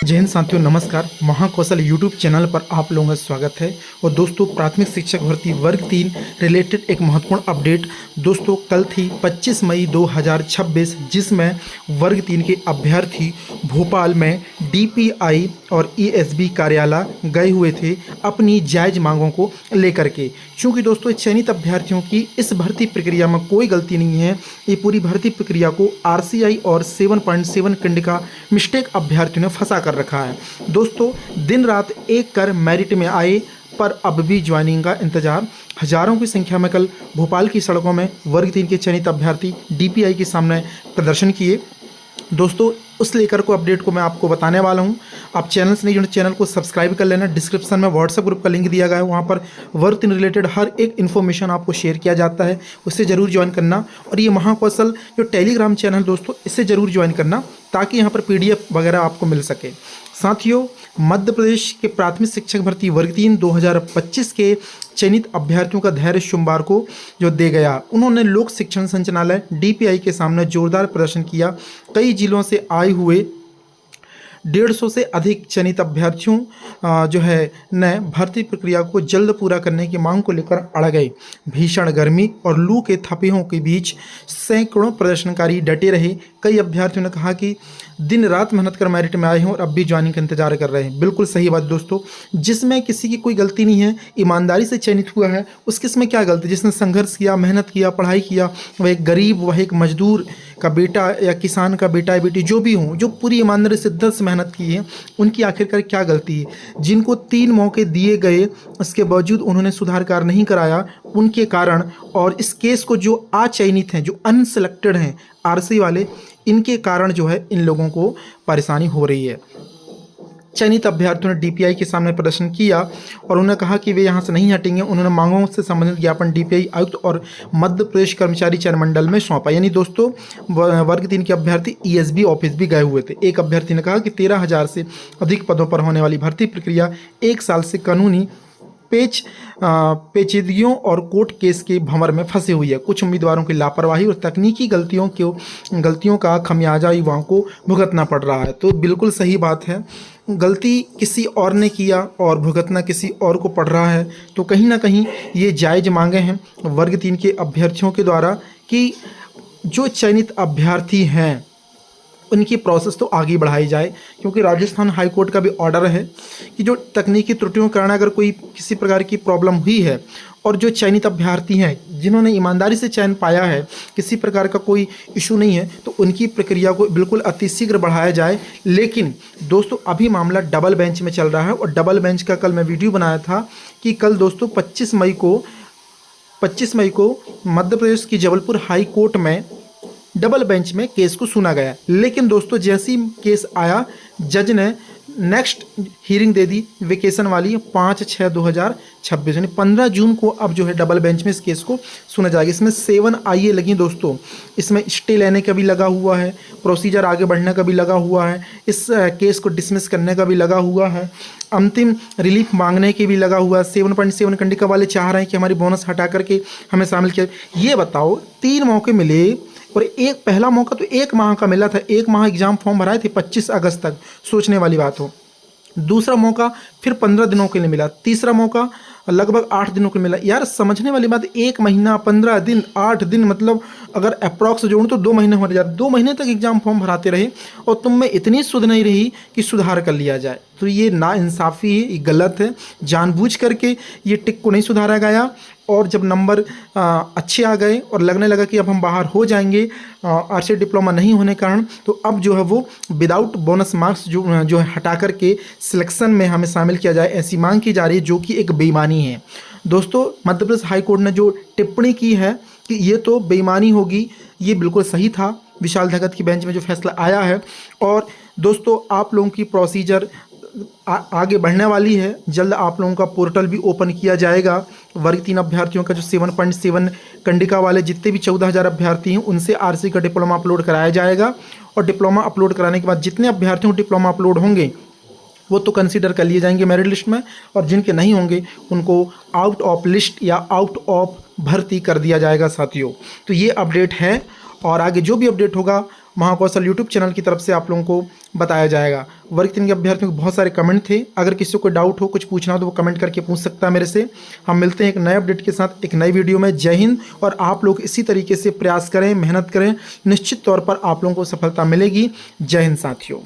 जय हिंद साथियों, नमस्कार। महाकौशल यूट्यूब चैनल पर आप लोगों का स्वागत है। और दोस्तों, प्राथमिक शिक्षक भर्ती वर्ग 3 रिलेटेड एक महत्वपूर्ण अपडेट दोस्तों कल थी 25 मई 2026, जिसमें वर्ग 3 के अभ्यर्थी भोपाल में डीपीआई और ईएसबी कार्यालय गए हुए थे अपनी जायज़ मांगों को लेकर के। चूँकि दोस्तों चयनित अभ्यर्थियों की इस भर्ती प्रक्रिया में कोई गलती नहीं है, ये पूरी भर्ती प्रक्रिया को आरसीआई और 7.7 खंड का मिस्टेक अभ्यर्थियों ने फंसा कर रखा है। दोस्तों, दिन रात एक कर मेरिट में आए पर अब भी ज्वाइनिंग का इंतजार। हजारों की संख्या में कल भोपाल की सड़कों में वर्ग 3 के चयनित अभ्यर्थी डीपीआई के सामने प्रदर्शन किए। दोस्तों, उस लेकर को अपडेट को मैं आपको बताने वाला हूं। आप चैनल से नहीं जुड़े, चैनल को सब्सक्राइब कर लेना। डिस्क्रिप्शन में व्हाट्सएप ग्रुप का लिंक दिया गया है, वहां पर वर्ग 3 रिलेटेड हर एक इन्फॉर्मेशन आपको शेयर किया जाता है, उससे ज़रूर ज्वाइन करना। और ये महाकौशल जो टेलीग्राम चैनल दोस्तों, इससे ज़रूर ज्वाइन करना ताकि यहाँ पर पीडीएफ वगैरह आपको मिल सके। साथियों, मध्य प्रदेश के प्राथमिक शिक्षक भर्ती वर्ग 3 2025 के चयनित अभ्यर्थियों का धैर्य सोमवार को जो दे गया, उन्होंने लोक शिक्षण संचालनालय डीपीआई के सामने जोरदार प्रदर्शन किया। कई जिलों से आए हुए 150 से अधिक चयनित अभ्यर्थियों जो है ने भर्ती प्रक्रिया को जल्द पूरा करने की मांग को लेकर अड़ गए। भीषण गर्मी और लू के थपेहों के बीच सैकड़ों प्रदर्शनकारी डटे रहे। कई अभ्यर्थियों ने कहा कि दिन रात मेहनत कर मेरिट में आए हैं और अब भी ज्वाइनिंग का इंतजार कर रहे हैं। बिल्कुल सही बात दोस्तों, जिसमें किसी की कोई गलती नहीं है, ईमानदारी से चयनित हुआ है, उसकी इसमें क्या गलती? जिसने संघर्ष किया, मेहनत किया, पढ़ाई किया, वह एक गरीब, वह एक मजदूर का बेटा या किसान का बेटा या बेटी जो भी हों, जो पूरी ईमानदारी शिद्दत से मेहनत की है, उनकी आखिरकार क्या गलती है? जिनको 3 मौके दिए गए, उसके बावजूद उन्होंने सुधार कार्य नहीं कराया, उनके कारण और इस केस को जो अचयनित हैं, जो अनसेलेक्टेड हैं आरसी वाले, इनके कारण जो है इन लोगों को परेशानी हो रही है। चयनित अभ्यर्थियों ने डीपीआई के सामने प्रदर्शन किया और उन्होंने कहा कि वे यहां से नहीं हटेंगे। उन्होंने मांगों से संबंधित ज्ञापन डीपीआई आयुक्त और मध्य प्रदेश कर्मचारी चयन मंडल में सौंपा। यानी दोस्तों, वर्ग 3 के अभ्यर्थी ईएसबी ऑफिस भी गए हुए थे। एक अभ्यर्थी ने कहा कि 13,000 से अधिक पदों पर होने वाली भर्ती प्रक्रिया 1 साल से कानूनी पेचीदगियों और कोर्ट केस के भंवर में फंसी हुई है। कुछ उम्मीदवारों की लापरवाही और तकनीकी गलतियों का खमियाजा युवाओं को भुगतना पड़ रहा है। तो बिल्कुल सही बात है, गलती किसी और ने किया और भुगतना किसी और को पड़ रहा है। तो कहीं ना कहीं ये जायज़ मांगे हैं वर्ग 3 के अभ्यर्थियों के द्वारा कि जो चयनित अभ्यर्थी हैं उनकी प्रोसेस तो आगे बढ़ाई जाए, क्योंकि राजस्थान हाई कोर्ट का भी ऑर्डर है कि जो तकनीकी त्रुटियों के कारण अगर कोई किसी प्रकार की प्रॉब्लम हुई है और जो चयनित अभ्यर्थी हैं जिन्होंने ईमानदारी से चयन पाया है, किसी प्रकार का कोई इशू नहीं है, तो उनकी प्रक्रिया को बिल्कुल अतिशीघ्र बढ़ाया जाए। लेकिन दोस्तों, अभी मामला डबल बेंच में चल रहा है और डबल बेंच का कल मैं वीडियो बनाया था कि कल दोस्तों 25 मई को मध्य प्रदेश की जबलपुर हाई कोर्ट में डबल बेंच में केस को सुना गया। लेकिन दोस्तों, जैसे ही केस आया, जज ने नेक्स्ट हियरिंग दे दी वेकेशन वाली 5/6/2026, यानी 15 जून को अब जो है डबल बेंच में इस केस को सुना जाएगा। इसमें 7 आईए लगी दोस्तों, इसमें स्टे लेने का भी लगा हुआ है, प्रोसीजर आगे बढ़ने का भी लगा हुआ है, इस केस को डिसमिस करने का भी लगा हुआ है, अंतिम रिलीफ मांगने के भी लगा हुआ है। 7.7 कंडिका वाले चाह रहे हैं कि हमारी बोनस हटा करके हमें शामिल किया। ये बताओ, 3 मौके मिले और एक पहला मौका तो 1 माह का मिला था, 1 माह एग्जाम फॉर्म भराए थे 25 अगस्त तक, सोचने वाली बात हो। दूसरा मौका फिर 15 दिनों के लिए मिला, तीसरा मौका लगभग 8 दिनों के मिला। यार समझने वाली बात, 1 महीना 15 दिन 8 दिन, मतलब अगर अप्रॉक्स जोड़ूँ तो 2 महीने हो जाते। 2 महीने तक एग्जाम फॉर्म भराते रहे और तुम में इतनी सुध नहीं रही कि सुधार कर लिया जाए। तो ये नाइंसाफ़ी है, ये गलत है। जानबूझ करके ये टिक को नहीं सुधारा गया और जब नंबर अच्छे आ गए और लगने लगा कि अब हम बाहर हो जाएंगे आरसी डिप्लोमा नहीं होने के कारण, तो अब जो है वो विदाउट बोनस मार्क्स जो है हटा करके सिलेक्शन में हमें शामिल किया जाए, ऐसी मांग की जा रही है, जो कि एक बेईमानी है। दोस्तों, मध्य प्रदेश हाई कोर्ट ने जो टिप्पणी की है कि ये तो बेईमानी होगी, ये बिल्कुल सही था। विशाल धगत की बेंच में जो फैसला आया है, और दोस्तों आप लोगों की प्रोसीजर आगे बढ़ने वाली है। जल्द आप लोगों का पोर्टल भी ओपन किया जाएगा। वर्ग 3 अभ्यर्थियों का जो 7.7 कंडिका वाले जितने भी 14,000 अभ्यर्थी हैं, उनसे आरसी का डिप्लोमा अपलोड कराया जाएगा। और डिप्लोमा अपलोड कराने के बाद जितने अभ्यर्थियों को डिप्लोमा अपलोड होंगे वो तो कंसीडर कर लिए जाएंगे मेरिट लिस्ट में, और जिनके नहीं होंगे उनको आउट ऑफ लिस्ट या आउट ऑफ भर्ती कर दिया जाएगा साथियों। तो ये अपडेट है और आगे जो भी अपडेट होगा महाकौशल यूट्यूब चैनल की तरफ से आप लोगों को बताया जाएगा। वर्ग 3 के अभ्यर्थियों के बहुत सारे कमेंट थे, अगर किसी को कोई डाउट हो, कुछ पूछना हो तो वो कमेंट करके पूछ सकता है मेरे से। हम मिलते हैं एक नए अपडेट के साथ एक नई वीडियो में। जय हिंद। और आप लोग इसी तरीके से प्रयास करें, मेहनत करें, निश्चित तौर पर आप लोगों को सफलता मिलेगी। जय हिंद साथियों।